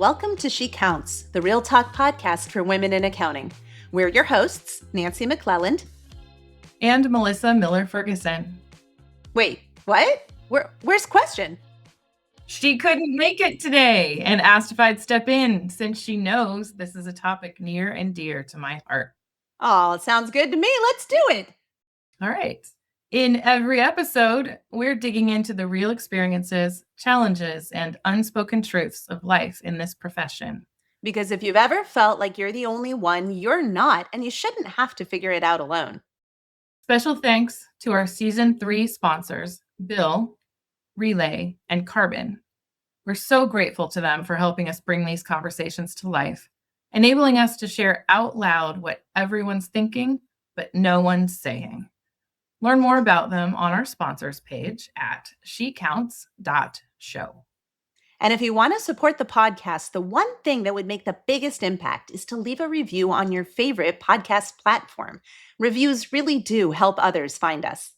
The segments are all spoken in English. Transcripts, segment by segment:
Welcome to She Counts, the Real Talk podcast for women in accounting. We're your hosts, Nancy McClelland and Melissa Miller Furgeson. Wait, what? Where's Questian? She couldn't make it today and asked if I'd step in since she knows this is a topic near and dear to my heart. Oh, it sounds good to me. Let's do it. All right. In every episode, we're digging into the real experiences, challenges, and unspoken truths of life in this profession. Because if you've ever felt like you're the only one, you're not, and you shouldn't have to figure it out alone. Special thanks to our Season 3 sponsors, Bill, Relay, and Carbon. We're so grateful to them for helping us bring these conversations to life, enabling us to share out loud what everyone's thinking, but no one's saying. Learn more about them on our sponsors page at shecounts.show. And if you want to support the podcast, the one thing that would make the biggest impact is to leave a review on your favorite podcast platform. Reviews really do help others find us.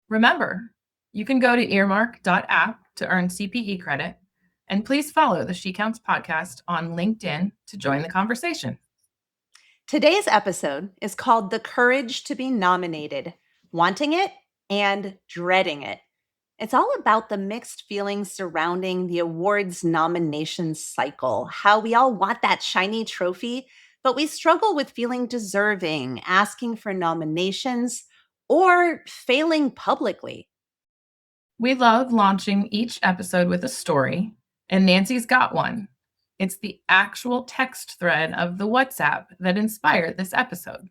Remember, you can go to earmark.app to earn CPE credit, and please follow the She Counts podcast on LinkedIn to join the conversation. Today's episode is called The Courage to be Nominated, Wanting It and Dreading It. It's all about the mixed feelings surrounding the awards nomination cycle, how we all want that shiny trophy, but we struggle with feeling deserving, asking for nominations, or failing publicly. We love launching each episode with a story, and Nancy's got one. It's the actual text thread of the WhatsApp that inspired this episode.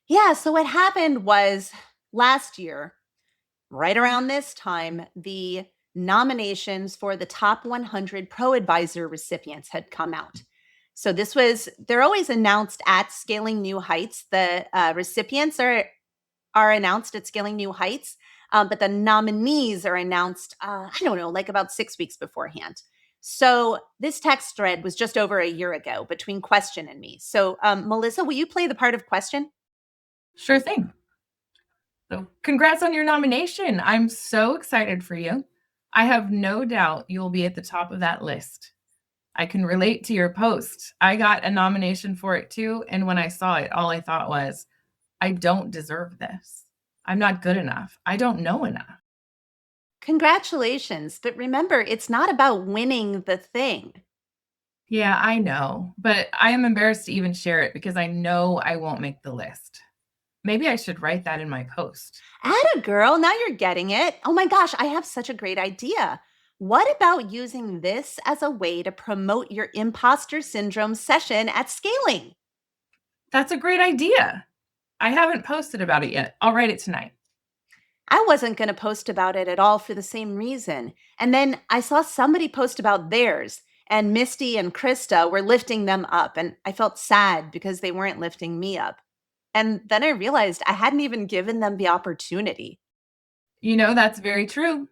Yeah, so what happened was last year, right around this time, the nominations for the top 100 ProAdvisor recipients had come out. So they're always announced at Scaling New Heights. The recipients are announced at Scaling New Heights, but the nominees are announced, like about 6 weeks beforehand. So this text thread was just over a year ago between Questian and me. So Melissa, will you play the part of Questian? Sure thing. So congrats on your nomination. I'm so excited for you. I have no doubt you'll be at the top of that list. I can relate to your post. I got a nomination for it too. And when I saw it, all I thought was, I don't deserve this. I'm not good enough. I don't know enough. Congratulations. But remember, it's not about winning the thing. Yeah, I know. But I am embarrassed to even share it because I know I won't make the list. Maybe I should write that in my post. Atta girl, now you're getting it. Oh my gosh, I have such a great idea. What about using this as a way to promote your imposter syndrome session at Scaling? That's a great idea. I haven't posted about it yet. I'll write it tonight. I wasn't going to post about it at all for the same reason. And then I saw somebody post about theirs, and Misty and Krista were lifting them up, and I felt sad because they weren't lifting me up. And then I realized I hadn't even given them the opportunity. You know, that's very true.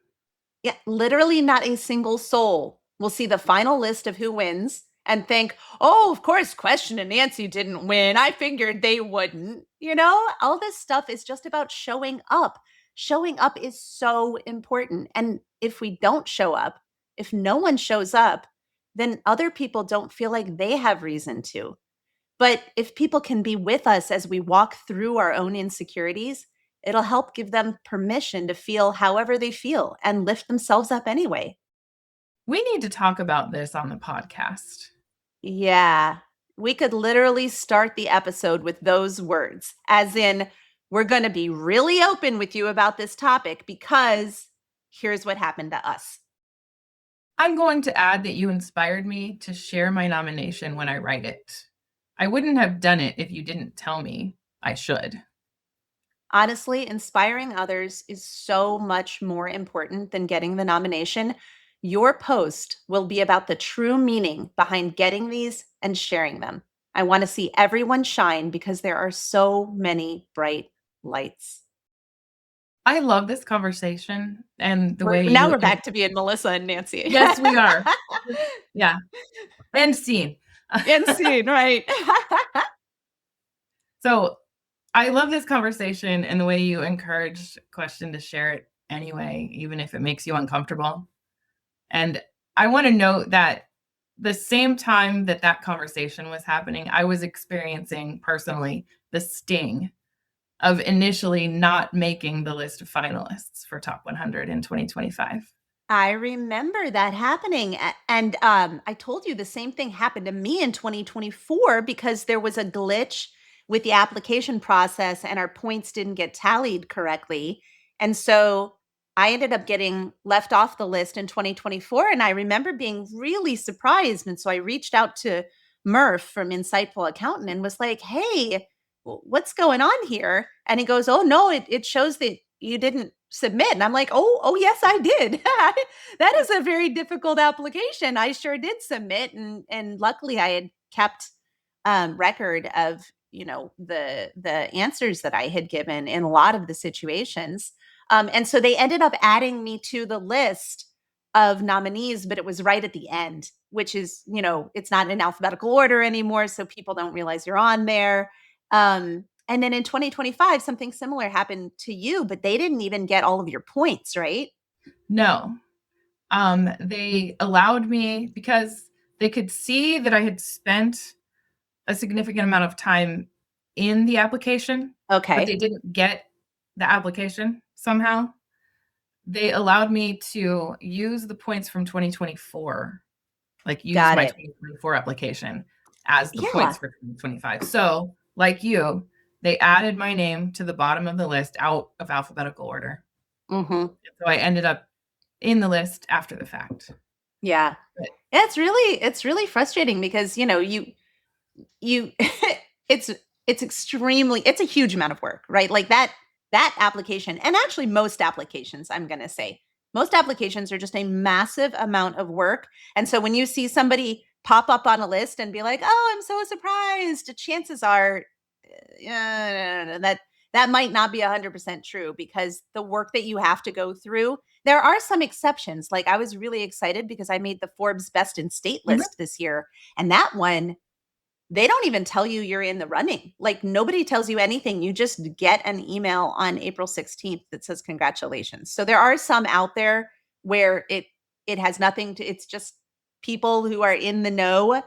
Yeah, literally not a single soul will see the final list of who wins and think, oh, of course, Questian and Nancy didn't win. I figured they wouldn't. You know, all this stuff is just about showing up. Showing up is so important. And if we don't show up, if no one shows up, then other people don't feel like they have reason to. But if people can be with us as we walk through our own insecurities, it'll help give them permission to feel however they feel and lift themselves up anyway. We need to talk about this on the podcast. Yeah, we could literally start the episode with those words, as in, we're going to be really open with you about this topic because here's what happened to us. I'm going to add that you inspired me to share my nomination when I write it. I wouldn't have done it if you didn't tell me I should. Honestly, inspiring others is so much more important than getting the nomination. Your post will be about the true meaning behind getting these and sharing them. I want to see everyone shine because there are so many bright lights. I love this conversation and the way Now we're back to being Melissa and Nancy. Yes, we are. Yeah. End scene. End scene, right. So I love this conversation and the way you encouraged Questian to share it anyway, even if it makes you uncomfortable. And I want to note that the same time that that conversation was happening, I was experiencing personally the sting of initially not making the list of finalists for Top 100 in 2025. I remember that happening. And I told you the same thing happened to me in 2024 because there was a glitch with the application process and our points didn't get tallied correctly. And so I ended up getting left off the list in 2024. And I remember being really surprised. And so I reached out to Murph from Insightful Accountant and was like, hey, what's going on here? And he goes, oh, no, it shows that you didn't submit. And I'm like, oh, yes, I did. That is a very difficult application. I sure did submit. And luckily I had kept record of, the answers that I had given in a lot of the situations. And so they ended up adding me to the list of nominees, but it was right at the end, which is, it's not in alphabetical order anymore. So people don't realize you're on there. And then in 2025, something similar happened to you, but they didn't even get all of your points, right? No. They allowed me because they could see that I had spent a significant amount of time in the application, but they Okay. didn't get the application somehow. They allowed me to use the points from 2024, like use Got my it. 2024 application as the points Yeah. for 2025. So, like you, they added my name to the bottom of the list out of alphabetical order. Mm-hmm. So I ended up in the list after the fact. Yeah. But It's really frustrating because, you it's it's a huge amount of work, right? Like that application, and actually most applications, I'm going to say. Most applications are just a massive amount of work. And so when you see somebody pop up on a list and be like, "Oh, I'm so surprised," chances are that might not be 100% true because the work that you have to go through, there are some exceptions. Like I was really excited because I made the Forbes Best in State mhm, list this year, and that one they don't even tell you you're in the running. Like nobody tells you anything. You just get an email on April 16th that says congratulations. So there are some out there where it has nothing to, it's just people who are in the know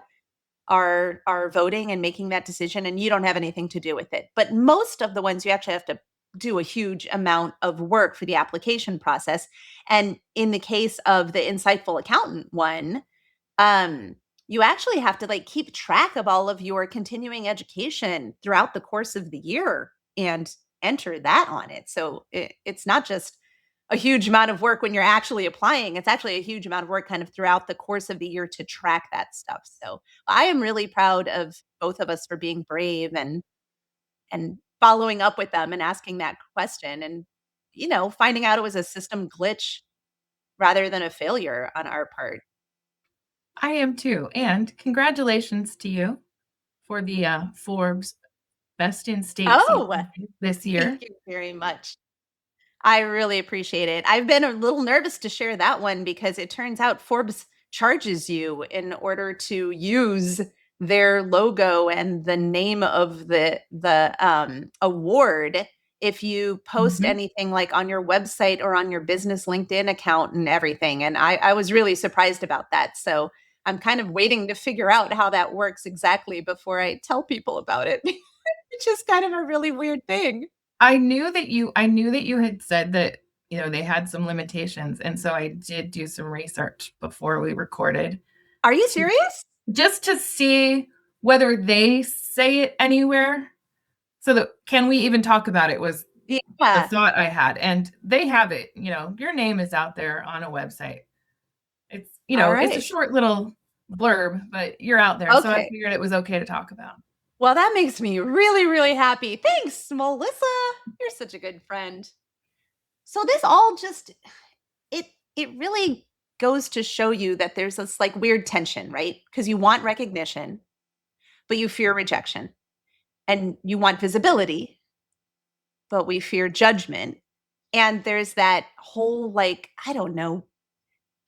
are voting and making that decision and you don't have anything to do with it. But most of the ones you actually have to do a huge amount of work for the application process. And in the case of the insightful accountant one, um you actually have to like keep track of all of your continuing education throughout the course of the year and enter that on it. So it's not just a huge amount of work when you're actually applying. It's actually a huge amount of work kind of throughout the course of the year to track that stuff. So I am really proud of both of us for being brave and following up with them and asking that question and finding out it was a system glitch rather than a failure on our part. I am too. And congratulations to you for the Forbes Best in State Oh, season this thank year. you very much. I really appreciate it. I've been a little nervous to share that one because it turns out Forbes charges you in order to use their logo and the name of the award if you post Mhm. anything like on your website or on your business LinkedIn account and everything. And I was really surprised about that. So I'm kind of waiting to figure out how that works exactly before I tell people about it, which is kind of a really weird thing. I knew that you had said that, they had some limitations, and so I did do some research before we recorded Are you to serious? just to see whether they say it anywhere so that can we even talk about it was the Yeah. thought I had. And they have it, your name is out there on a website. All It's a right. short little blurb, but you're out there. So I Okay. figured it was okay to talk about. Well, that makes me really, really happy. Thanks, Melissa. You're such a good friend. So this all just it it really goes to show you that there's this like weird tension, right? Because you want recognition, but you fear rejection. And you want visibility, but we fear judgment. And there's that whole like, I don't know,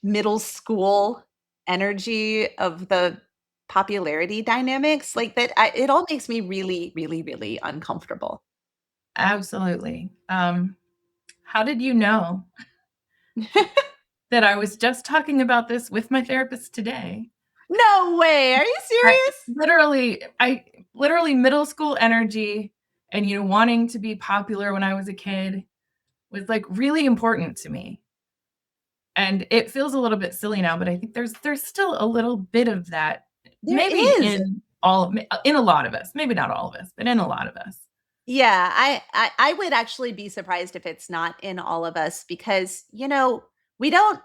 middle school energy of the popularity dynamics like that. It all makes me really, really, really uncomfortable. Absolutely. How did you know that I was just talking about this with my therapist today? No way. Are you I serious? literally middle school energy and, wanting to be popular when I was a kid was, like, really important to me. And it feels a little bit silly now, but I think there's still a little bit of that There maybe is. in a lot of us, maybe not all of us, but in a lot of us. Yeah, I would actually be surprised if it's not in all of us because, we don't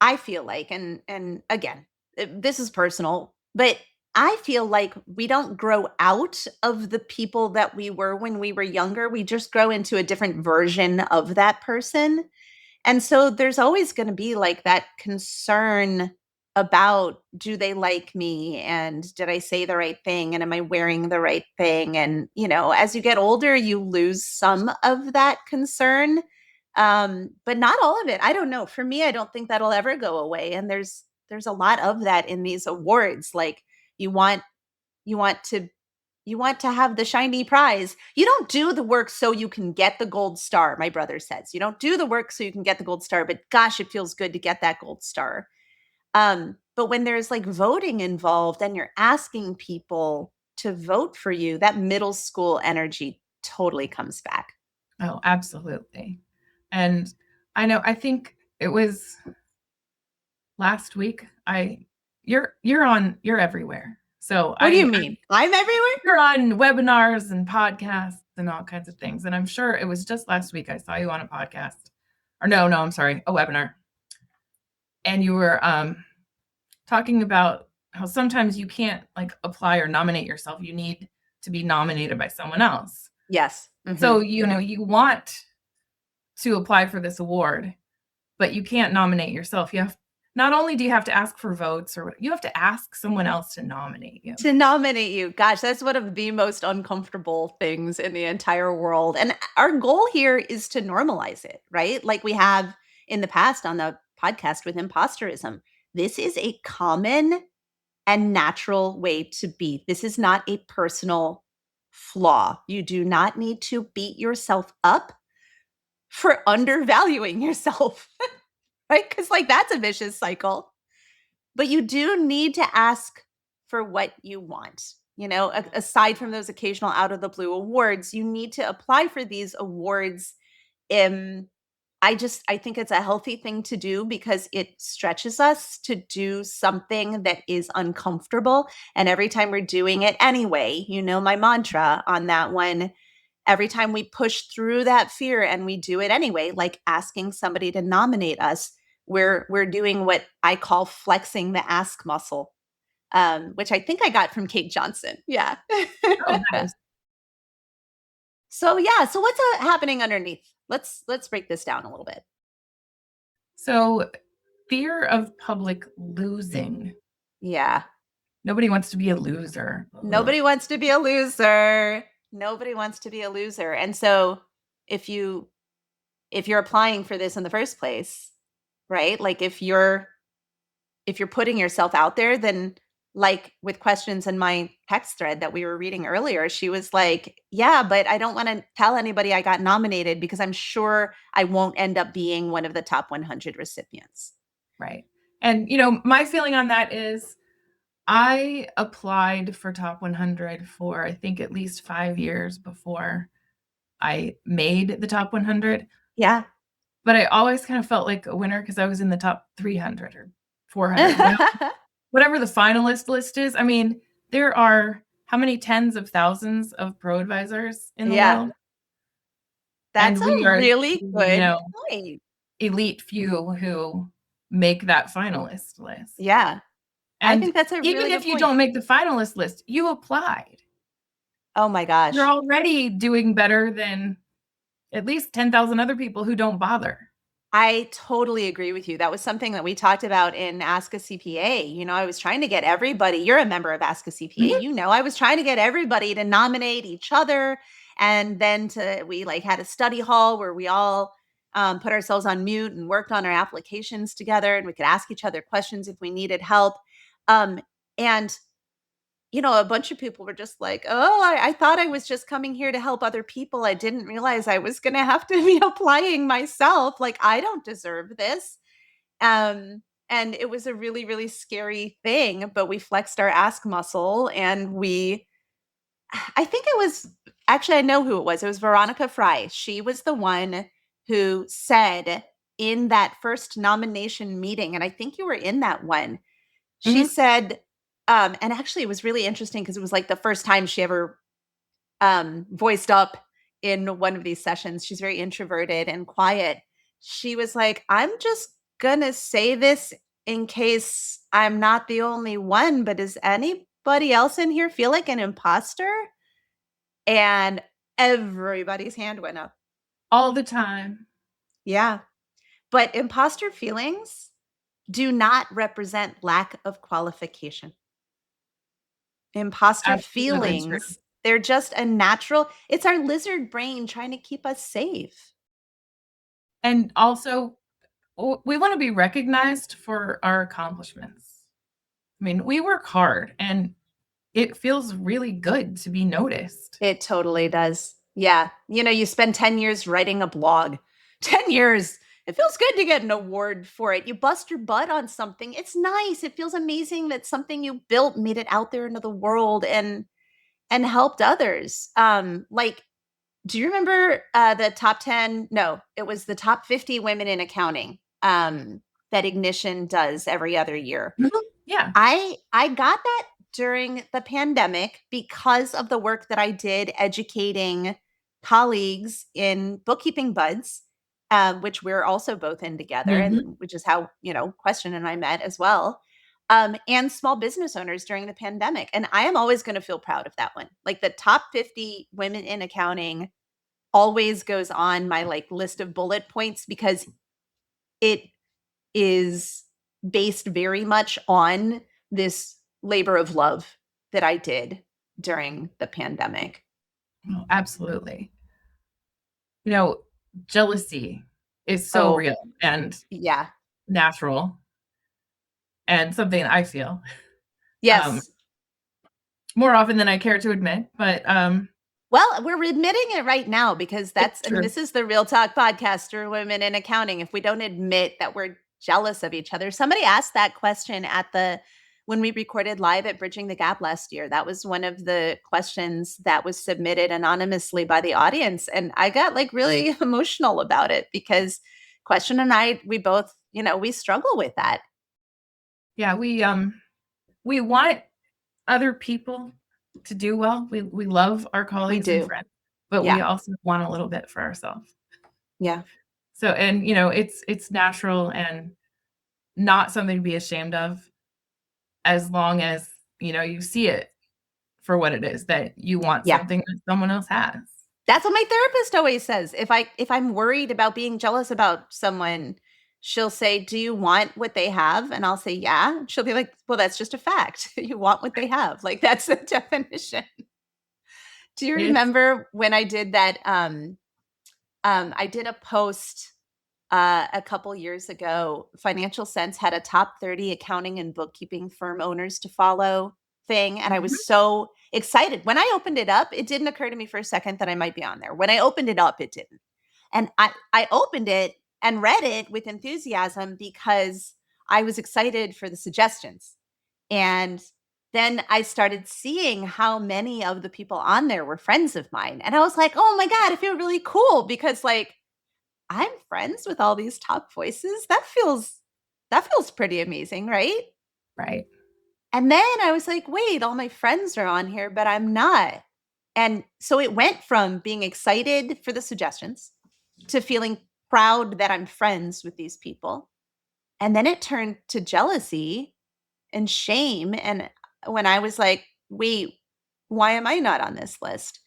I feel like and again, this is personal, but I feel like we don't grow out of the people that we were when we were younger. We just grow into a different version of that person. And so there's always going to be like that concern about, do they like me, and did I say the right thing, and am I wearing the right thing? And as you get older, you lose some of that concern, but not all of it. I don't know. For me, I don't think that'll ever go away. And there's a lot of that in these awards. Like, you want you want to you want to have the shiny prize. You don't do the work so you can get the gold star, my brother says. You don't do the work so you can get the gold star, but gosh, it feels good to get that gold star. But when there's like voting involved and you're asking people to vote for you, that middle school energy totally comes back. Oh, absolutely. And I think it was last week. You're everywhere. So What do you mean? I'm everywhere? you're on webinars and podcasts and all kinds of things. And I'm sure it was just last week I saw you on a podcast. Or no, I'm sorry, a webinar. And you were talking about how sometimes you can't like apply or nominate yourself. You need to be nominated by someone else. Yes. Mm-hmm. So, you want to apply for this award, but you can't nominate yourself. Not only do you have to ask for votes, or you have to ask someone else to nominate you. To nominate you. Gosh, that's one of the most uncomfortable things in the entire world. And our goal here is to normalize it, right? Like we have in the past on the podcast with imposterism. This is a common and natural way to be. This is not a personal flaw. You do not need to beat yourself up for undervaluing yourself, right? Because, like, that's a vicious cycle. But you do need to ask for what you want. Aside from those occasional out of the blue awards, you need to apply for these awards. I think it's a healthy thing to do because it stretches us to do something that is uncomfortable. And every time we're doing it anyway, my mantra on that one, every time we push through that fear and we do it anyway, like asking somebody to nominate us, we're doing what I call flexing the ask muscle, which I think I got from Kate Johnson. Yeah. Oh, nice. So yeah. So what's happening underneath? Let's break this down a little bit. So, fear of public losing. Yeah. Nobody wants to be a loser. Nobody wants to be a loser. Nobody wants to be a loser. And so if you're applying for this in the first place, right? Like if you're putting yourself out there, then like with questions in my text thread that we were reading earlier, she was like, yeah, but I don't want to tell anybody I got nominated because I'm sure I won't end up being one of the top 100 recipients. Right. And, my feeling on that is I applied for top 100 for, I think, at least 5 years before I made the top 100. Yeah. But I always kind of felt like a winner because I was in the top 300 or 400. Whatever the finalist list is. I mean, there are how many tens of thousands of pro advisors in the world? That's And we a are, really good point. elite few who make that finalist list. Yeah. I And think that's a really even if good you point. don't make the finalist list, you applied. Oh my gosh. You're already doing better than at least 10,000 other people who don't bother. I totally agree with you. That was something that we talked about in Ask a CPA. I was trying to get everybody, you're a member of Ask a CPA, Mhm. I was trying to get everybody to nominate each other. And then we like had a study hall where we all put ourselves on mute and worked on our applications together, and we could ask each other questions if we needed help. And a bunch of people were just like, oh, I thought I was just coming here to help other people. I didn't realize I was going to have to be applying myself. Like, I don't deserve this. And it was a really, really scary thing, but we flexed our ask muscle and I think it was actually, I know who it was. It was Veronica Fry. She was the one who said in that first nomination meeting, and I think you were in that one, she Mhm. said, and actually it was really interesting because it was like the first time she ever voiced up in one of these sessions. She's very introverted and quiet. She was like, I'm just gonna say this in case I'm not the only one, but does anybody else in here feel like an imposter? And everybody's hand went up. All the time. Yeah. But imposter feelings do not represent lack of qualification. Imposter Absolutely true. feelings, they're just a natural, it's our lizard brain trying to keep us safe. And also, we wanna be recognized for our accomplishments. I mean, we work hard, and it feels really good to be noticed. It totally does. Yeah. You spend 10 years writing a blog. 10 years. It feels good to get an award for it. You bust your butt on something. It's nice. It feels amazing that something you built made it out there into the world and helped others. Like, do you remember the top 10? No, it was the top 50 women in accounting that Ignition does every other year. Mhm. Yeah. I got that during the pandemic because of the work that I did educating colleagues in bookkeeping buds, which we're also both in together, Mhm. and which is how Questian and I met as well. And small business owners during the pandemic. And I am always going to feel proud of that one. Like the top 50 women in accounting always goes on my like list of bullet points because it is based very much on this labor of love that I did during the pandemic. Oh, absolutely. You know, jealousy is so Oh, real and yeah. natural and something I feel, um, Yes. more often than I care to admit, but, Well, we're admitting it right now because it's I mean, true. this is the Real Talk podcast for women in accounting. If we don't admit that we're jealous of each other, somebody asked that question when we recorded live at Bridging the Gap last year. That was one of the questions that was submitted anonymously by the audience. And I got like really emotional about it because Question and we both, we struggle with that. Yeah, we want other people to do well. We love our We colleagues and do. friends, but we Yeah. also want a little bit for ourselves. Yeah. So and, it's natural and not something to be ashamed of as long as, you see it for what it is, that you want Yeah. something that someone else has. That's what my therapist always says. If I'm worried about being jealous about someone, she'll say, "Do you want what they have?" And I'll say, "Yeah." She'll be like, "Well, that's just a fact. You want what they have." Like that's the definition. Do you It's remember when I did that I did a post a couple years ago. Financial Sense had a top 30 accounting and bookkeeping firm owners to follow thing. And I was Mhm. so excited. When I opened it up, it didn't occur to me for a second that I might be on there. When I opened it up, it didn't. And I opened it and read it with enthusiasm because I was excited for the suggestions. And then I started seeing how many of the people on there were friends of mine. And I was like, oh my God, I feel really cool because like I'm friends with all these top voices. That feels pretty amazing, right? Right. And then I was like, wait, all my friends are on here, but I'm not. And so it went from being excited for the suggestions to feeling proud that I'm friends with these people. And then it turned to jealousy and shame. And when I was like, wait, why am I not on this list?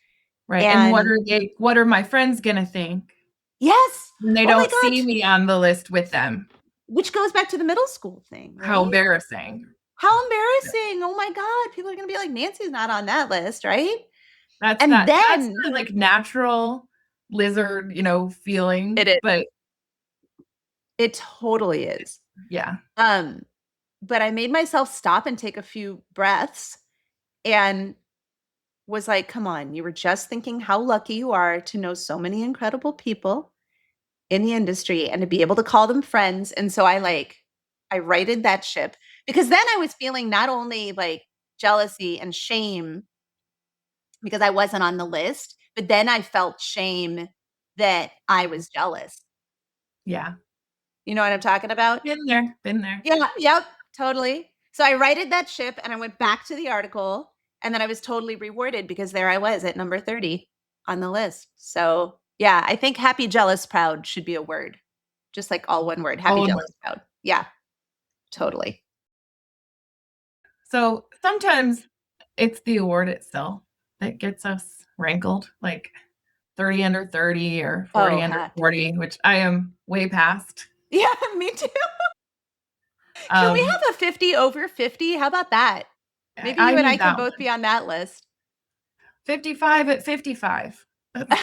Right, and And what are my friends gonna think yes, when they oh my don't see God, me on the list with them? which goes back to the middle school thing, How right? embarrassing. How embarrassing. Oh my God. People are going to be like, Nancy's not on that list, right? That's And then that, like, natural lizard, it feeling, is. but It totally is. yeah. Um, but I made myself stop and take a few breaths and was like, come on, you were just thinking how lucky you are to know so many incredible people in the industry and to be able to call them friends. And so I like I righted that ship because then I was feeling not only like jealousy and shame because I wasn't on the list, but then I felt shame that I was jealous. Yeah. You know what I'm talking about? Been there, been there. Yeah, yep, totally. So I righted that ship and I went back to the article and then I was totally rewarded because there I was at number 30 on the list. So, yeah, I think happy, jealous, proud should be a word. Just like all one word, happy, All in one. jealous, proud. Yeah, totally. So sometimes it's the award itself that gets us rankled, like 30 under 30 or 40 Oh, under heck. 40, which I am way past. Yeah, me too. Can we Um, have a 50 over 50? How about that? Maybe I you and I need can that both one. be on that list. 55 at 55. Let's do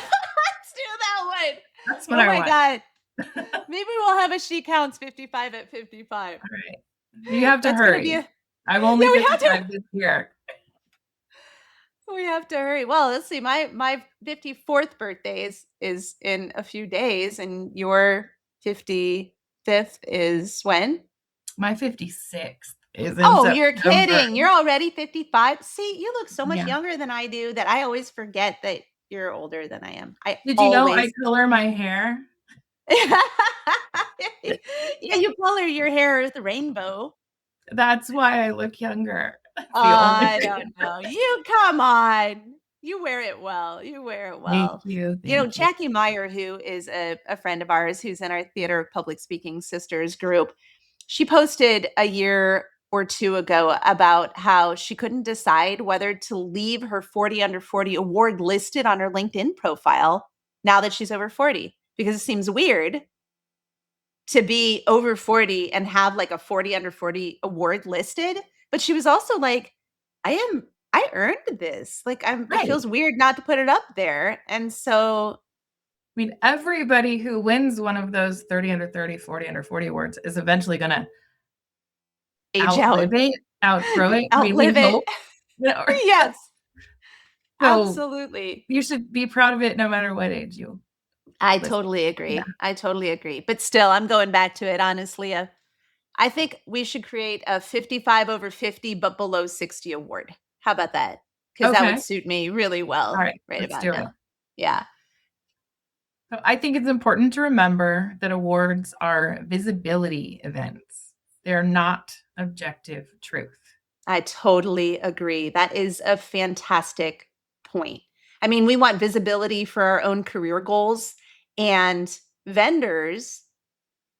that That's one. what Oh I my want. God. Maybe we'll have a she counts 55 at 55. All right. You have to That's gonna be hurry. a I'm yeah, only we have to 55 this year. we have to hurry. Well, let's see. My 54th birthday is in a few days, and your 55th is when? My 56th is in Oh, you're September. kidding. You're already 55. See, you look so much Yeah. younger than I do that I always forget that you're older than I am. I Did you know I always color my hair? Yeah, you color your hair as the rainbow. That's why I look younger. That's the only I thing. don't know. You come on. You wear it well. You wear it Thank well. you, You know, thank you. Jackie Meyer, who is a friend of ours who's in our Theater of Public Speaking Sisters group, she posted a year or two ago about how she couldn't decide whether to leave her 40 under 40 award listed on her LinkedIn profile now that she's over 40 because it seems weird to be over 40 and have like a 40 under 40 award listed. But she was also like, I earned this. Like it Right. feels weird not to put it up there. And so I mean, everybody who wins one of those 30 under 30, 40 under 40 awards is eventually gonna age out, outlive it, outgrow it. I mean, we outlive it. hope. You know, Yes, so absolutely. you should be proud of it no matter what age you I list. totally Yeah. agree. I totally agree. But still, I'm going back to it, honestly. I think we should create a 55 over 50, but below 60 award. How about that? Because that would Okay. suit me really All well right. right Let's about do it. now. Yeah. So I think it's important to remember that awards are visibility events. They're not objective truth. I totally agree. That is a fantastic point. I mean, we want visibility for our own career goals, and vendors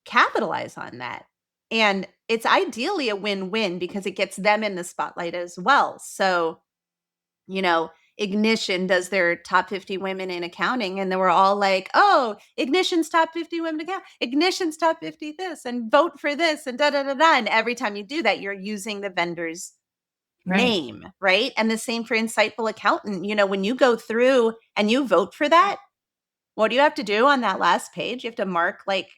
capitalize on that. And it's ideally a win win because it gets them in the spotlight as well. So, you know, Ignition does their top 50 women in accounting, and then we're all like, oh, Ignition's top 50 women in accounting, Ignition's top 50 this, and vote for this, and da da da da. And every time you do that, you're using the vendor's Right. name, right? And the same for Insightful Accountant. You know, when you go through and you vote for that, what do you have to do on that last page? You have to mark like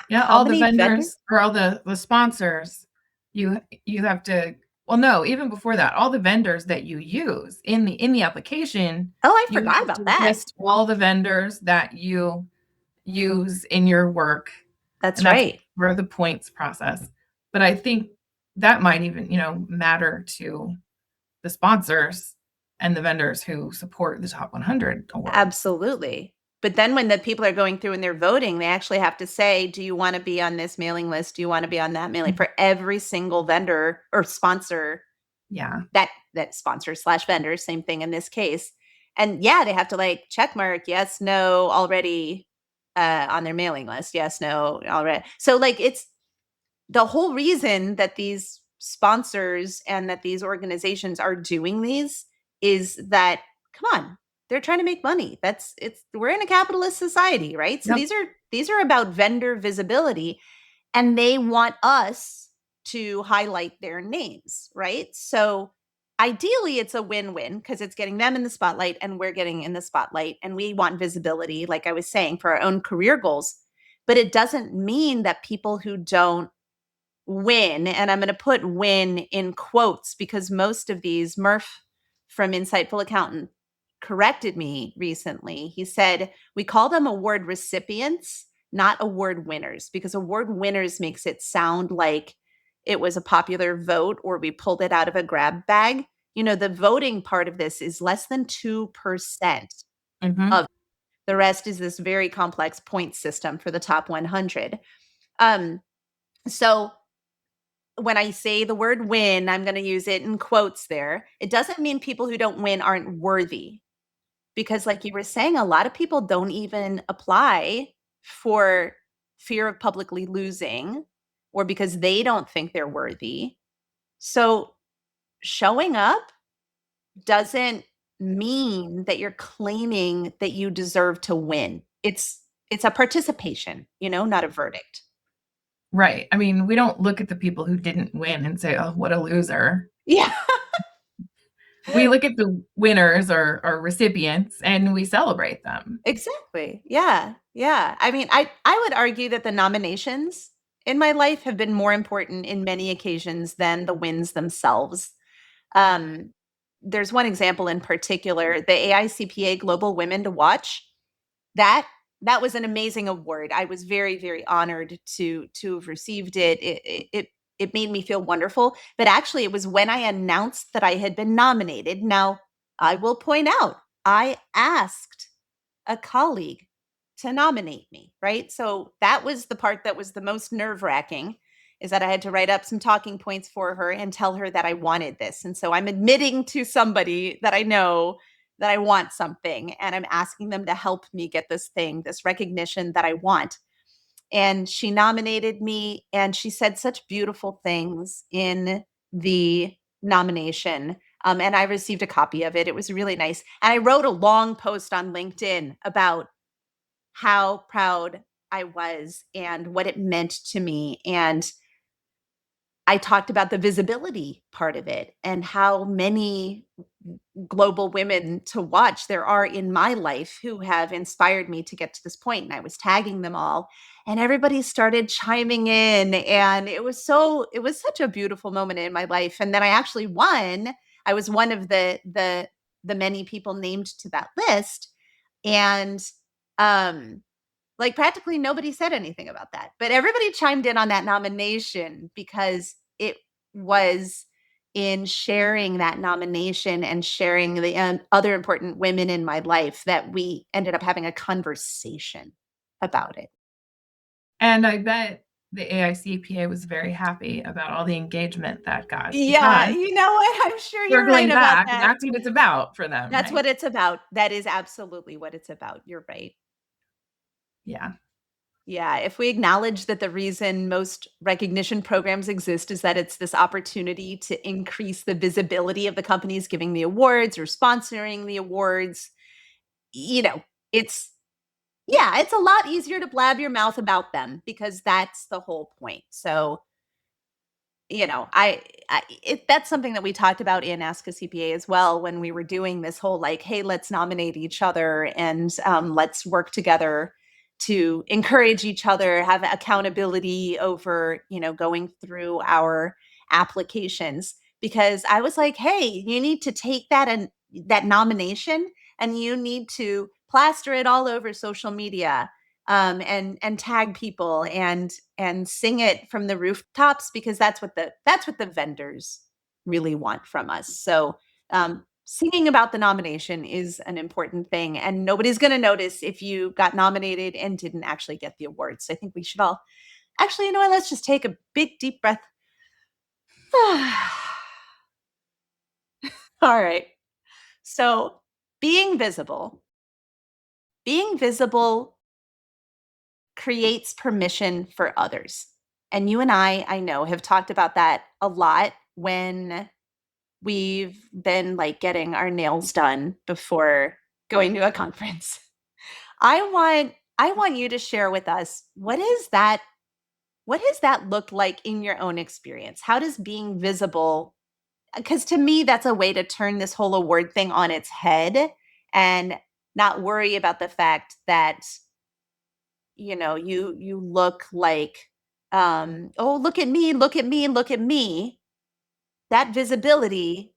Yeah, how all the many vendors? vendors or all the sponsors, you have to, well, no, even before that, all the vendors that you use in the application, Oh, I you forgot have about to that. list all the vendors that you use in your work, That's and that's right. where the points process. But I think that might even, matter to the sponsors and the vendors who support the top 100 awards. Absolutely. But then when the people are going through and they're voting, they actually have to say, do you want to be on this mailing list? Do you want to be on that mailing for every single vendor or sponsor Yeah. that sponsor slash vendor, same thing in this case. And yeah, they have to like check mark yes, no, already on their mailing list. Yes, no, already. So like it's the whole reason that these sponsors and that these organizations are doing these is that come on, they're trying to make money. We're in a capitalist society, right? So Yep. these are about vendor visibility, and they want us to highlight their names, right? So ideally it's a win-win because it's getting them in the spotlight and we're getting in the spotlight, and we want visibility, like I was saying, for our own career goals. But it doesn't mean that people who don't win, and I'm going to put win in quotes because most of these, Murph from Insightful Accountant corrected me recently. He said, we call them award recipients, not award winners, because award winners makes it sound like it was a popular vote or we pulled it out of a grab bag. The voting part of this is less than 2% Mhm. of the rest is this very complex point system for the top 100. Um, so when I say the word win, I'm going to use it in quotes there. It doesn't mean people who don't win aren't worthy, because, like you were saying, a lot of people don't even apply for fear of publicly losing or because they don't think they're worthy. So showing up doesn't mean that you're claiming that you deserve to win. It's a participation, not a verdict. Right. I mean, we don't look at the people who didn't win and say, "Oh, what a loser." Yeah. We look at the winners or recipients and we celebrate them. Exactly. Yeah. Yeah. I mean, I would argue that the nominations in my life have been more important in many occasions than the wins themselves. Um, there's one example in particular, the AICPA Global Women to Watch. That that was an amazing award. I was very, very honored to have received it. It made me feel wonderful. But actually, it was when I announced that I had been nominated. Now, I will point out, I asked a colleague to nominate me, right? So that was the part that was the most nerve-wracking, is that I had to write up some talking points for her and tell her that I wanted this. And so I'm admitting to somebody that I know that I want something, and I'm asking them to help me get this thing, this recognition that I want. And she nominated me, and she said such beautiful things in the nomination. And I received a copy of it. It was really nice. And I wrote a long post on LinkedIn about how proud I was and what it meant to me. And I talked about the visibility part of it and how many global women to watch there are in my life who have inspired me to get to this point. And I was tagging them all, and everybody started chiming in. And it was such a beautiful moment in my life. And then I actually won. I was one of the many people named to that list. And um like practically nobody said anything about that. But everybody chimed in on that nomination because it was in sharing that nomination and sharing the other important women in my life that we ended up having a conversation about it. And I bet the AICPA was very happy about all the engagement that got Yeah, because you know what? I'm sure you're right circling about back, that. that's what it's about for them, That's right? what it's about. That is absolutely what it's about. You're right. Yeah. Yeah, if we acknowledge that the reason most recognition programs exist is that it's this opportunity to increase the visibility of the companies giving the awards or sponsoring the awards, you know, it's yeah, it's a lot easier to blab your mouth about them because that's the whole point. So, that's something that we talked about in Ask a CPA as well when we were doing this whole like, hey, let's nominate each other and let's work together to encourage each other, have accountability over, going through our applications. Because I was like, hey, you need to take that and that nomination and you need to plaster it all over social media, and tag people and sing it from the rooftops, because that's what the vendors really want from us. So singing about the nomination is an important thing, and nobody's going to notice if you got nominated and didn't actually get the award. So I think we should all actually, you know what? Let's just take a big deep breath. All right. So being visible, being visible creates permission for others. And you and I know, have talked about that a lot when we've been like getting our nails done before going to a conference. I want you to share with us, what has that looked like in your own experience? How does being visible, because to me that's a way to turn this whole award thing on its head and not worry about the fact that you look like, oh, look at me, look at me, look at me. That visibility,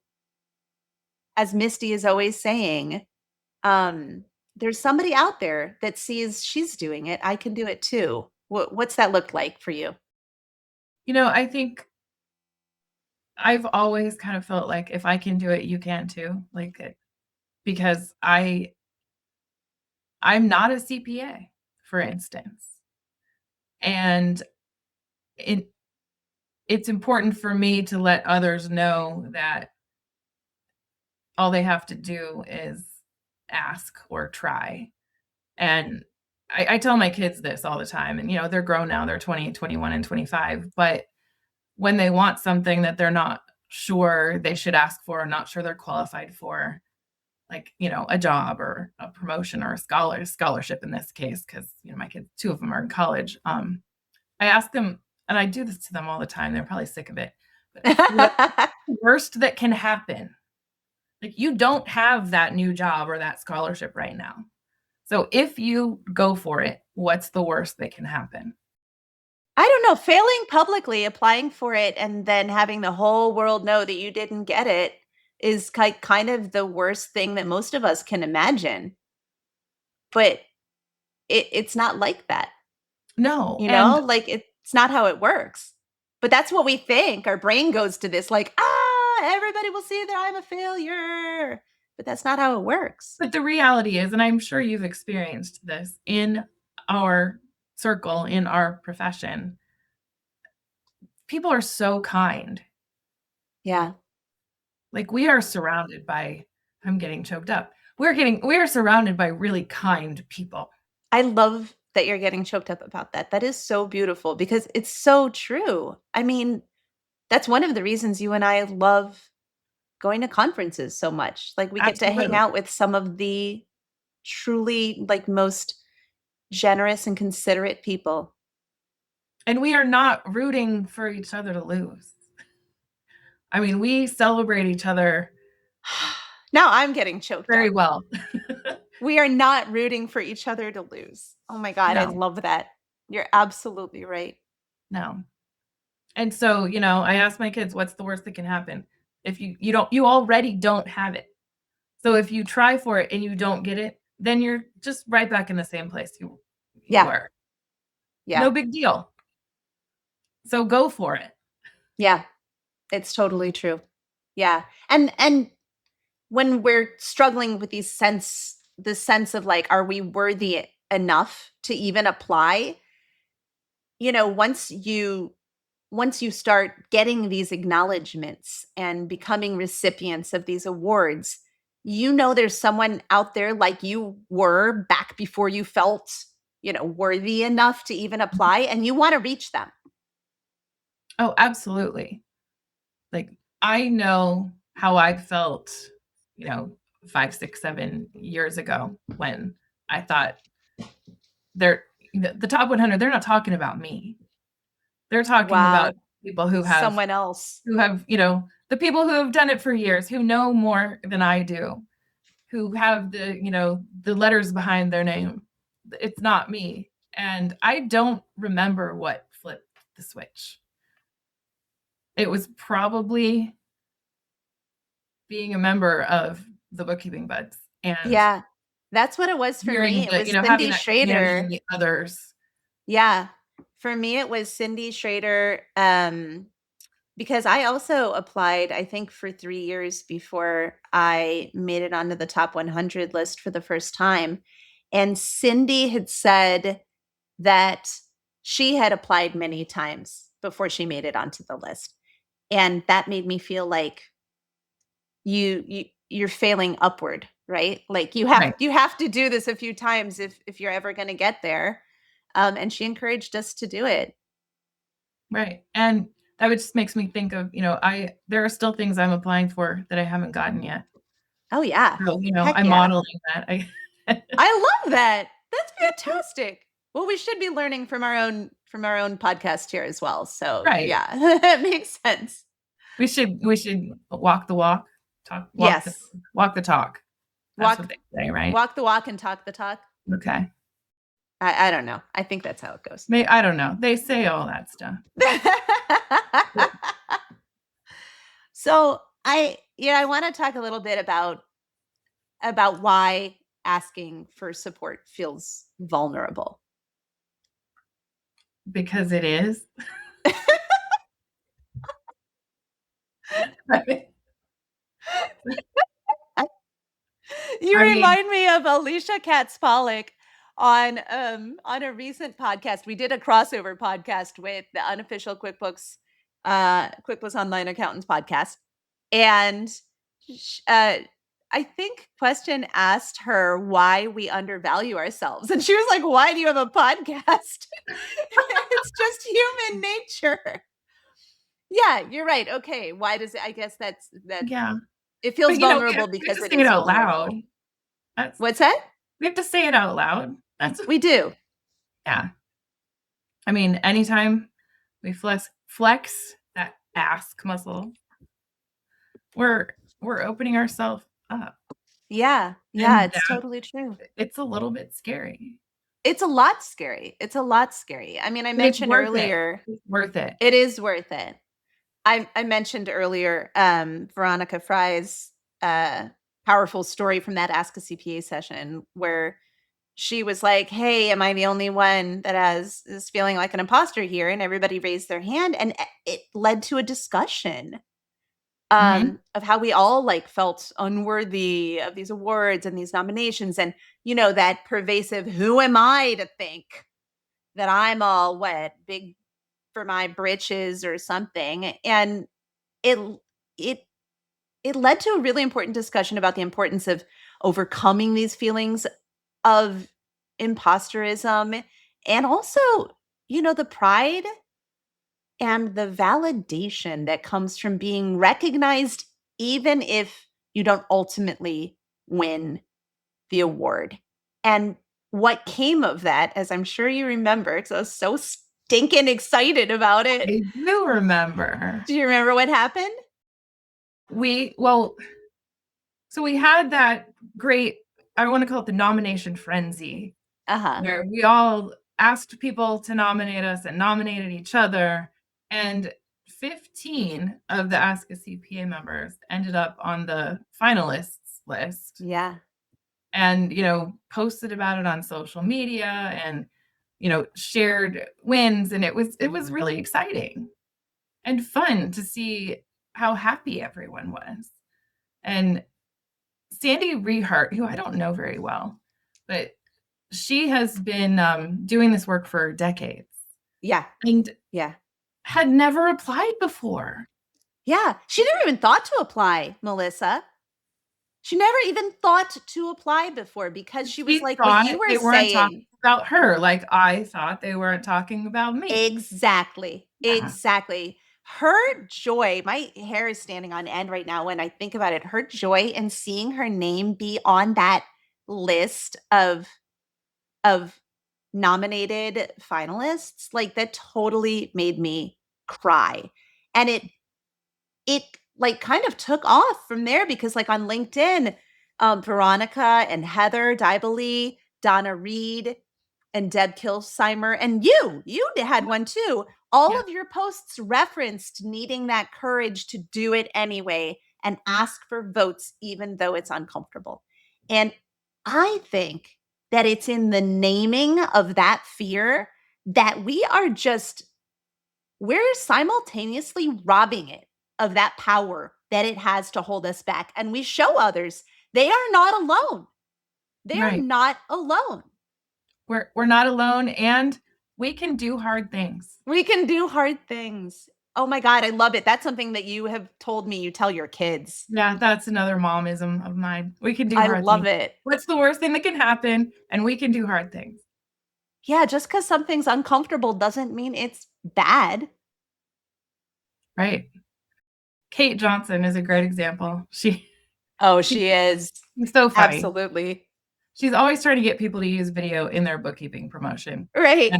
as Misty is always saying, um there's somebody out there that sees she's doing it. I can do it too. What's that look like for you? I think I've always kind of felt like if I can do it, you can too. Because I'm not a CPA, for instance. And it it's important for me to let others know that all they have to do is ask or try. And I tell my kids this all the time. And, they're grown now, they're 20, 21, and 25. But when they want something that they're not sure they should ask for, or not sure they're qualified for, like, a job or a promotion or a scholarship in this case, because, my kids, two of them are in college. I ask them, and I do this to them all the time. They're probably sick of it. But what's the worst that can happen? Like, you don't have that new job or that scholarship right now. So if you go for it, what's the worst that can happen? I don't know. Failing publicly, applying for it, and then having the whole world know that you didn't get it is kind of the worst thing that most of us can imagine. But it's not like that, No. And like it's not how it works. But that's what we think. Our brain goes to this like, everybody will see that I'm a failure. But that's not how it works. but the reality is, and I'm sure you've experienced this in our circle, in our profession, people are so kind. Yeah. Like, we are surrounded by, I'm getting choked up. We are surrounded by really kind people. I love that you're getting choked up about that. That is so beautiful because it's so true. I mean, that's one of the reasons you and I love going to conferences so much. Like we get to hang Absolutely. out with some of the truly like most generous and considerate people. And we are not rooting for each other to lose. I mean, we celebrate each other Now I'm getting choked very up. well. We are not rooting for each other to lose. Oh my God, I No, love that. You're absolutely right. no. And so, I ask my kids, what's the worst that can happen? If you already don't have it. So if you try for it and you don't get it, then you're just right back in the same place you Yeah. were. Yeah. No big deal. So go for it. Yeah. It's totally true. Yeah. And when we're struggling with the sense of like, are we worthy enough to even apply? Once you start getting these acknowledgments and becoming recipients of these awards, there's someone out there like you were back before you felt, worthy enough to even apply, and you want to reach them. Oh, absolutely. Like, I know how I felt, you know, 5, 6, 7 years ago when I thought they're the top 100, they're not talking about me. They're talking about Wow. people who have Someone else. the people who have done it for years, who know more than I do, who have the letters behind their name. It's not me. And I don't remember what flipped the switch. It was probably being a member of the Bookkeeping Buds and Yeah. That's what it was for me. hearing It was having Cindy that community Schrader. and the others. Yeah. For me, it was Cindy Schrader. Because I also applied, I think, for 3 years before I made it onto the top 100 list for the first time. And Cindy had said that she had applied many times before she made it onto the list. And that made me feel like you're failing upward, right? Like Right, you have to do this a few times if you're ever going to get there. And she encouraged us to do it. right. And that just makes me think of, there are still things I'm applying for that I haven't gotten yet. Oh yeah. So, Heck I'm yeah. modeling that. I love that. That's fantastic. Well, we should be learning from our own podcast here as well. So Right. yeah, it makes sense. We should walk the walk, Yes. walk the talk. That's what Walk they say, right? walk the walk and talk the talk. Okay. I don't know. I think that's how it goes. I don't know. They say all that stuff. So I want to talk a little bit about why asking for support feels vulnerable? Because it is. You I mean, remind me of Alicia Katz Pollock on a recent podcast. We did a crossover podcast with the unofficial QuickBooks Online Accountants podcast. And I think Questian asked her why we undervalue ourselves. And she was like, "Why do you have a podcast?" It's just human nature. Yeah, you're right. Okay. Why does it? I guess that yeah. it feels But, we vulnerable have because to it say it is out loud. vulnerable. That's What's that? We have to say it out loud. That's We do. Yeah. I mean, anytime we flex that ask muscle, we're opening ourselves up, Yeah. Yeah, and it's totally true. it's a little bit scary, It's a lot scary. It's a lot scary. I mean, I but it's mentioned worth it. earlier, It's worth it. it is worth it. I mentioned earlier, Veronica Fry's powerful story from that Ask a CPA session where she was like, "Hey, am I the only one that is feeling like an imposter here?" And everybody raised their hand, and it led to a discussion Mhm. of how we all like felt unworthy of these awards and these nominations, and that pervasive "who am I to think that I'm all what big for my britches or something." And it it it led to a really important discussion about the importance of overcoming these feelings of imposterism, and also the pride and the validation that comes from being recognized even if you don't ultimately win the award. And what came of that, as I'm sure you remember, because I was so stinking excited about it. I do remember. Do you remember what happened? Well, so we had that great, I wanna call it the nomination frenzy, Uh-huh. where we all asked people to nominate us and nominated each other, and 15 of the Ask a CPA members ended up on the finalists list Yeah. and, posted about it on social media and, shared wins, and it was really exciting and fun to see how happy everyone was. And Sandy Rehart, who I don't know very well, but she has been doing this work for decades Yeah. and Yeah. had never applied before. Yeah. She never even thought to apply, Melissa. She never even thought to apply before because she was She like what thought you were they weren't talking saying. about her, like I thought they weren't talking about me. Exactly. Yeah. Exactly. Her joy, my hair is standing on end right now when I think about it. Her joy in seeing her name be on that list of nominated finalists, like that totally made me cry. And it like kind of took off from there because like on LinkedIn, Veronica and Heather Dybely, Donna Reed, and Deb Kilsheimer, and you had one too. All Yeah. of your posts referenced needing that courage to do it anyway and ask for votes, even though it's uncomfortable. And I think that it's in the naming of that fear that we're simultaneously robbing it of that power that it has to hold us back. And we show others they are not alone. They are Right. not alone. We're not alone, and we can do hard things. We can do hard things. Oh my God, I love it. That's something that you have told me you tell your kids. Yeah, that's another momism of mine. We can do I hard love things. it. What's the worst thing that can happen? And we can do hard things. Yeah, just because something's uncomfortable doesn't mean it's bad. Right. Kate Johnson is a great example. Oh, She's she is. so funny. Absolutely. She's always trying to get people to use video in their bookkeeping promotion. And Right.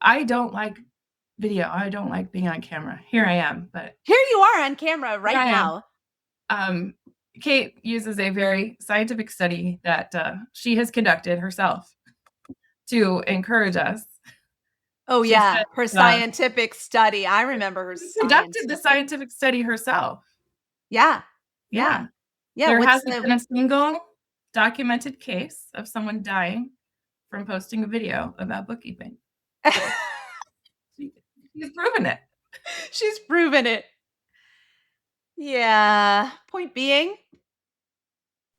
I don't like video. I don't like being on camera. Here I am, but Here you are on camera here right I am. now. Kate uses a very scientific study that she has conducted herself to encourage us. Oh, She yeah. said, Her scientific study. I remember her she conducted the scientific study herself. Yeah. Yeah. Yeah. Yeah. There What's hasn't been the a single documented case of someone dying from posting a video about bookkeeping. So she's proven it. She's proven it. Yeah. Point being,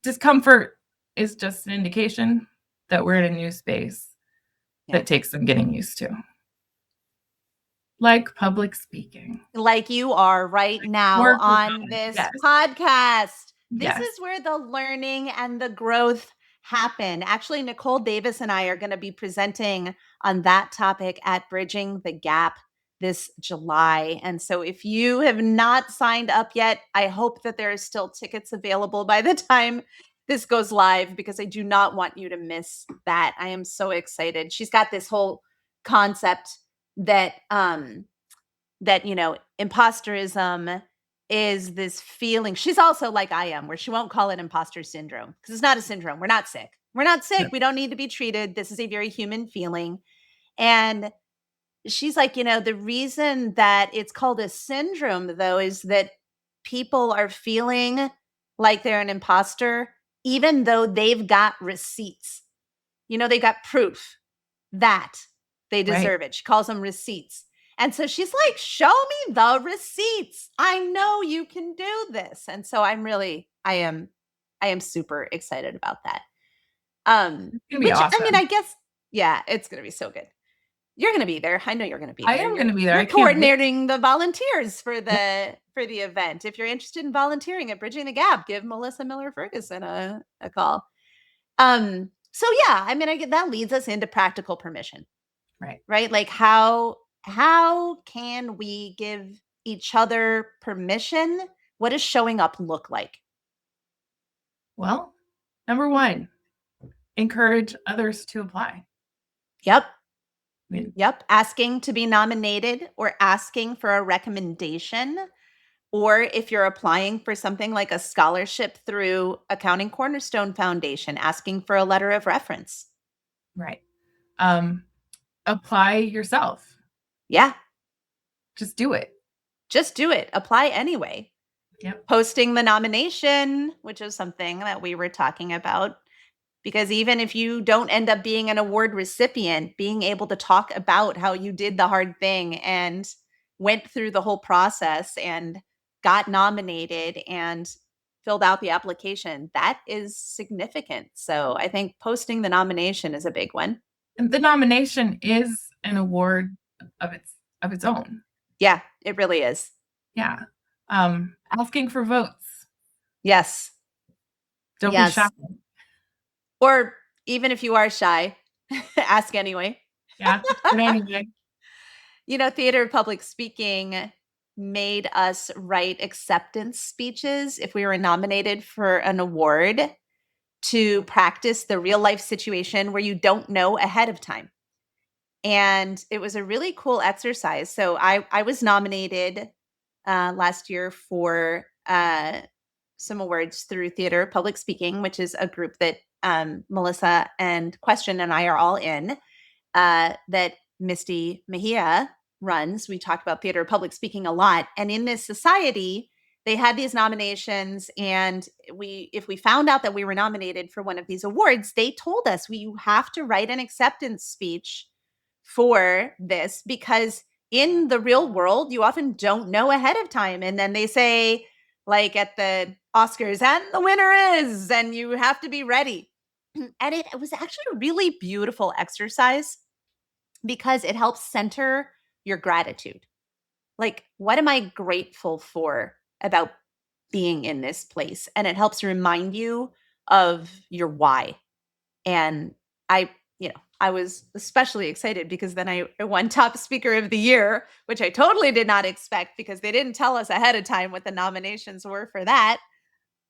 Discomfort is just an indication that we're in a new space yeah, that takes some getting used to. Like public speaking. like you are right now Work with on it. this Yes. podcast. This Yes. is where the learning and the growth happen. Actually, Nicole Davis and I are going to be presenting on that topic at Bridging the Gap this July. And so if you have not signed up yet, I hope that there are still tickets available by the time this goes live, because I do not want you to miss that. I am so excited. She's got this whole concept that imposterism is this feeling. She's also like I am, where she won't call it imposter syndrome, because it's not a syndrome. We're not sick. We're not sick. Yeah. We don't need to be treated. This is a very human feeling. And she's like, the reason that it's called a syndrome, though, is that people are feeling like they're an imposter, even though they've got receipts. They got proof that they deserve it. She calls them receipts. And so she's like, show me the receipts. I know you can do this. And so I am super excited about that. It's gonna be awesome. I mean, I guess, yeah, it's going to be so good. You're going to be there. I know you're going to be there. I am going to be there. You're I can't coordinating the volunteers for the event. If you're interested in volunteering at Bridging the Gap, give Melissa Miller Furgeson a call. So yeah, I mean, that leads us into practical permission. Right? Like how can we give each other permission? What does showing up look like? Well, number 1, encourage others to apply. Yep. Yep. Asking to be nominated, or asking for a recommendation, or if you're applying for something like a scholarship through Accounting Cornerstone Foundation, asking for a letter of reference. Right. Apply yourself. Yeah. Just do it. Just do it. Apply anyway. Yep. Posting the nomination, which is something that we were talking about, because even if you don't end up being an award recipient, being able to talk about how you did the hard thing and went through the whole process and got nominated and filled out the application, that is significant. So I think posting the nomination is a big one. And the nomination is an award of its own. Yeah, it really is. Yeah. Asking for votes. Yes. Don't be shy. Or even if you are shy, ask anyway. Yeah, anyway. Theater of Public Speaking made us write acceptance speeches if we were nominated for an award, to practice the real life situation where you don't know ahead of time. And it was a really cool exercise. So I was nominated last year for some awards through Theater of Public Speaking, which is a group that Melissa and Questian and I are all in, that Misty Mejia runs. We talk about Theater of Public Speaking a lot. And in this society, they had these nominations. And if we found out that we were nominated for one of these awards, they told us you have to write an acceptance speech for this, because in the real world, you often don't know ahead of time. And then they say, like at the Oscars, and the winner is, and you have to be ready. And it was actually a really beautiful exercise, because it helps center your gratitude. Like, what am I grateful for about being in this place? And it helps remind you of your why. And I was especially excited because then I won Top Speaker of the Year, which I totally did not expect, because they didn't tell us ahead of time what the nominations were for that.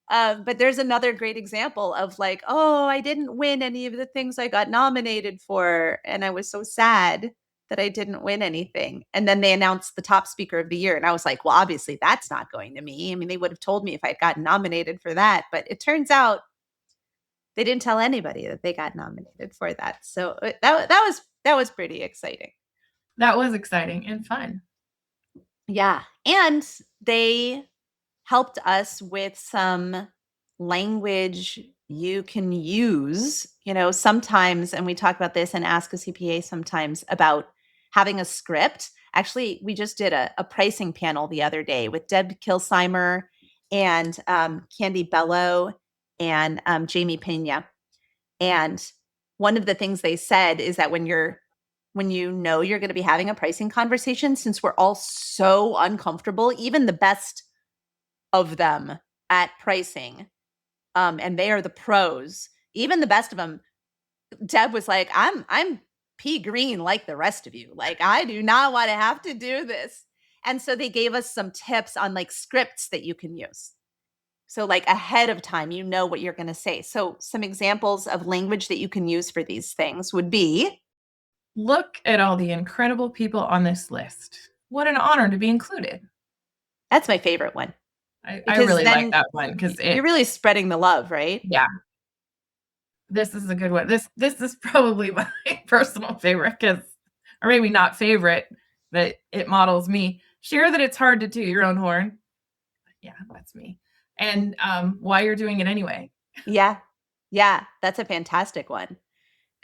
But there's another great example of like, oh, I didn't win any of the things I got nominated for, and I was so sad that I didn't win anything. And then they announced the Top Speaker of the Year, and I was like, well, obviously that's not going to me. I mean, they would have told me if I'd gotten nominated for that, but it turns out they didn't tell anybody that they got nominated for that. So that was pretty exciting. That was exciting and fun. Yeah. And they helped us with some language you can use, sometimes, and we talk about this and Ask a CPA sometimes about having a script. Actually, we just did a pricing panel the other day with Deb Kilsheimer and Candy Bello and Jamie Pena. And one of the things they said is that when you're going to be having a pricing conversation, since we're all so uncomfortable, even the best of them at pricing, and they are the pros, even the best of them, Deb was like, I'm pea green like the rest of you. Like, I do not want to have to do this. And so they gave us some tips on like scripts that you can use. So like ahead of time, you know what you're going to say. So some examples of language that you can use for these things would be, look at all the incredible people on this list. What an honor to be included. that's my favorite one. I really like that one because you're really spreading the love, right? Yeah. This is a good one. This is probably my personal favorite or maybe not favorite, but it models me. Share that it's hard to toot your own horn. Yeah, that's me. And why you're doing it anyway. Yeah. Yeah, that's a fantastic one.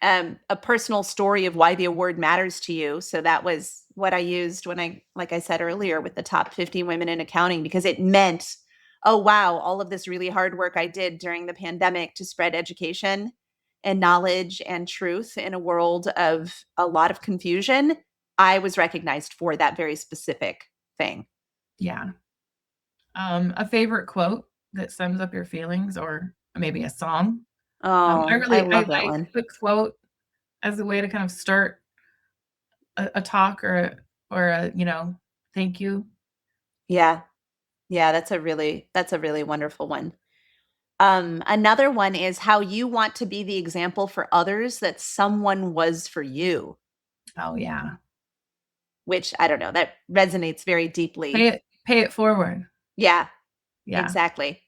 A personal story of why the award matters to you. So that was what I used when like I said earlier, with the top 50 women in accounting, because it meant, oh, wow, all of this really hard work I did during the pandemic to spread education and knowledge and truth in a world of a lot of confusion. I was recognized for that very specific thing. Yeah. A favorite quote that sums up your feelings, or maybe a song. Oh, I love that one. The quote as a way to kind of start a talk or a thank you. Yeah. Yeah, that's a really wonderful one. Another one is how you want to be the example for others that someone was for you. Oh yeah. Which, I don't know, that resonates very deeply. Pay it forward. Yeah. Exactly.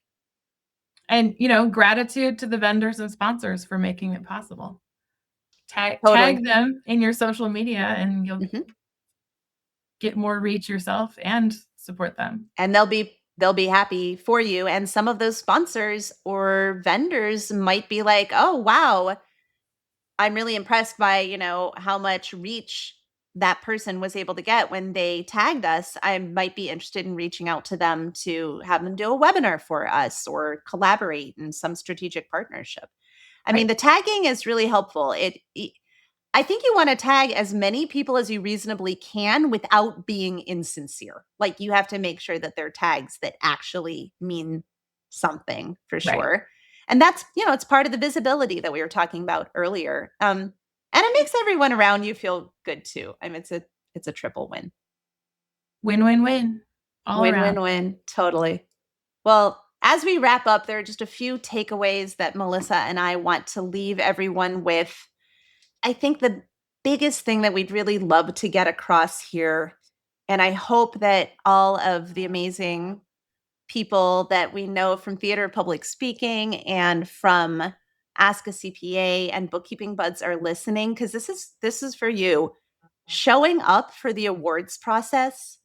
And gratitude to the vendors and sponsors for making it possible. Tag them in your social media and you'll get more reach yourself and support them. And they'll be happy for you. And some of those sponsors or vendors might be like, oh, wow, I'm really impressed by, how much reach that person was able to get when they tagged us. I might be interested in reaching out to them to have them do a webinar for us or collaborate in some strategic partnership. I mean, the tagging is really helpful. I think you want to tag as many people as you reasonably can without being insincere. Like, you have to make sure that they're tags that actually mean something for sure. Right. And that's, it's part of the visibility that we were talking about earlier. And it makes everyone around you feel good too. I mean, it's a triple win. Win-win-win. All around. Win-win-win. Totally. Well, as we wrap up, there are just a few takeaways that Melissa and I want to leave everyone with. I think the biggest thing that we'd really love to get across here, and I hope that all of the amazing people that we know from Theater Public Speaking and from Ask a CPA and Bookkeeping Buds are listening, because this is for you. Showing up for the awards process,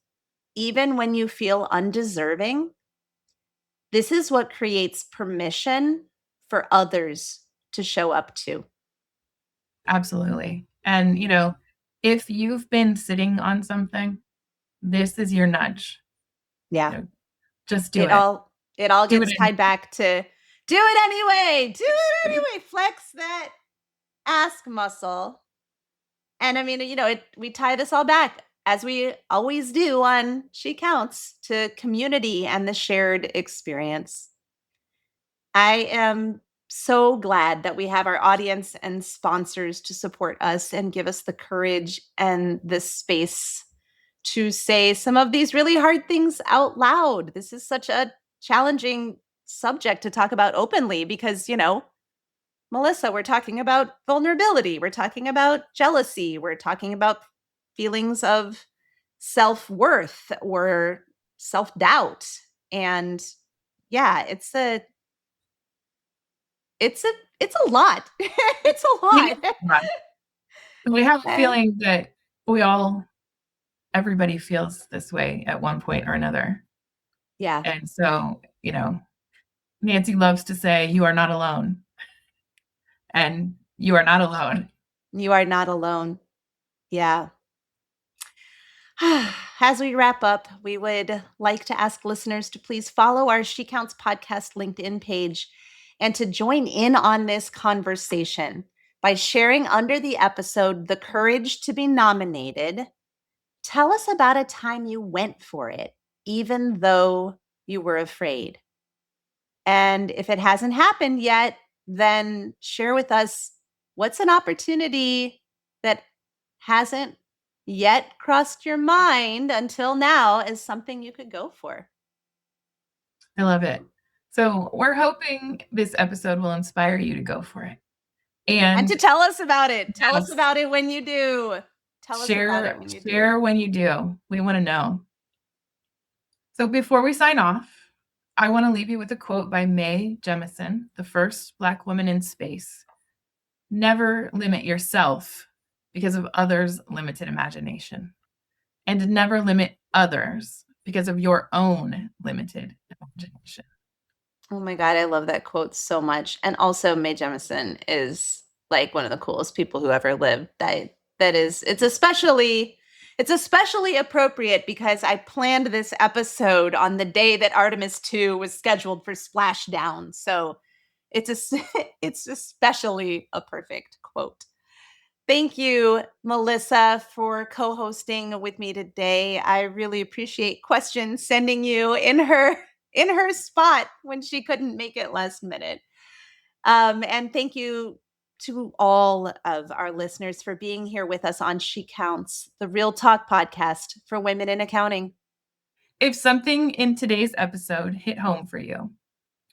even when you feel undeserving, this is what creates permission for others to show up to. Absolutely. And, if you've been sitting on something, this is your nudge. Yeah. Just do it. It all gets tied back to do it anyway. Do it anyway. Flex that ask muscle. And I mean, we tie this all back, as we always do on She Counts, to community and the shared experience. I am so glad that we have our audience and sponsors to support us and give us the courage and the space to say some of these really hard things out loud. This is such a challenging subject to talk about openly because, Melissa, we're talking about vulnerability. We're talking about jealousy. We're talking about feelings of self-worth or self-doubt. And yeah, it's a lot. It's a lot. We have a feeling that everybody feels this way at one point or another. Yeah. And so, Nancy loves to say, you are not alone. And you are not alone. You are not alone. Yeah. As we wrap up, we would like to ask listeners to please follow our She Counts podcast LinkedIn page and to join in on this conversation by sharing under the episode the courage to be nominated. Tell us about a time you went for it, even though you were afraid. And if it hasn't happened yet, then share with us what's an opportunity that hasn't yet crossed your mind until now as something you could go for. I love it. So we're hoping this episode will inspire you to go for it. And to tell us about it. Tell us Yes. about it when you do. Tell us about it when you do. Share when you do. We want to know. So before we sign off, I want to leave you with a quote by Mae Jemison, the first Black woman in space. Never limit yourself because of others' limited imagination. And never limit others because of your own limited imagination. Oh my God, I love that quote so much. And also Mae Jemison is like one of the coolest people who ever lived. It's especially appropriate because I planned this episode on the day that Artemis 2 was scheduled for splashdown. So it's especially a perfect quote. Thank you, Melissa, for co-hosting with me today. I really appreciate Questian sending you in her spot when she couldn't make it last minute. And thank you to all of our listeners for being here with us on She Counts, the Real Talk podcast for women in accounting. If something in today's episode hit home for you,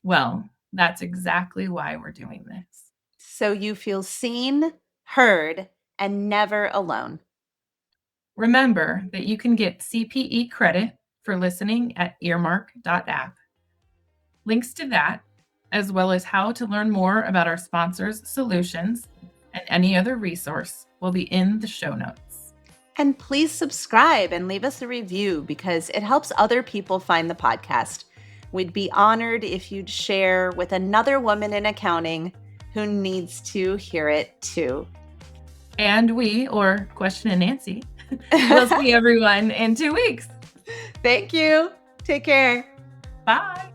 well, that's exactly why we're doing this. So you feel seen, heard, and never alone. Remember that you can get CPE credit for listening at earmark.app. Links to that, as well as how to learn more about our sponsors' solutions and any other resource, will be in the show notes. And please subscribe and leave us a review because it helps other people find the podcast. We'd be honored if you'd share with another woman in accounting who needs to hear it too. And we, or Questian and Nancy, will see everyone in 2 weeks. Thank you. Take care. Bye.